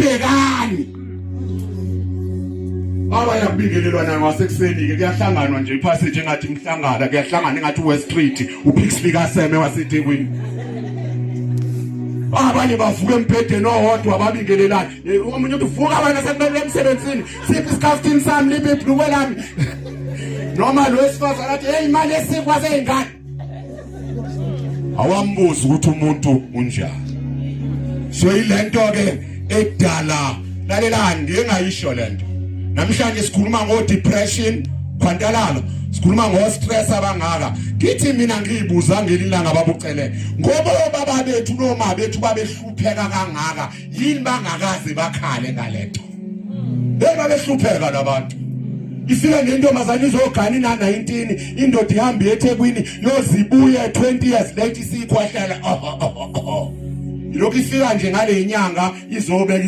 Bhekani abaya kubingelelwana ngasekuseni ke kuyahlanganwa nje iphasage engathi imhlangana kuyahlangana engathi West Street uPixlika Seme waseThekwini abanye bavuka empedeni owodwa ababingelelana omunye uthi vuka wena sekumele emsebenzini siphi isikhaftini sami libe ibhluke lami noma lo wesifazana athi hey imali esikwa seyingane awambuza ukuthi umuntu unjani so ilento ke edala lalelani ngingayisho lento namhlanje sikhuluma ngo depression khwantalalo sikhuluma ngo stress abangaka kithi mina ngiyibuza ngelilanga babucele ngoba baba bethu noma bethu babehlupheka kangaka yini bangakaze bakhale ngalento babehlupheka labantu ifika nentombazana izogana ina 19 indoda ihamba eThekwini yozibuye 20 years later isikhwahlala lokhu ifika nje ngale inyanga izobeka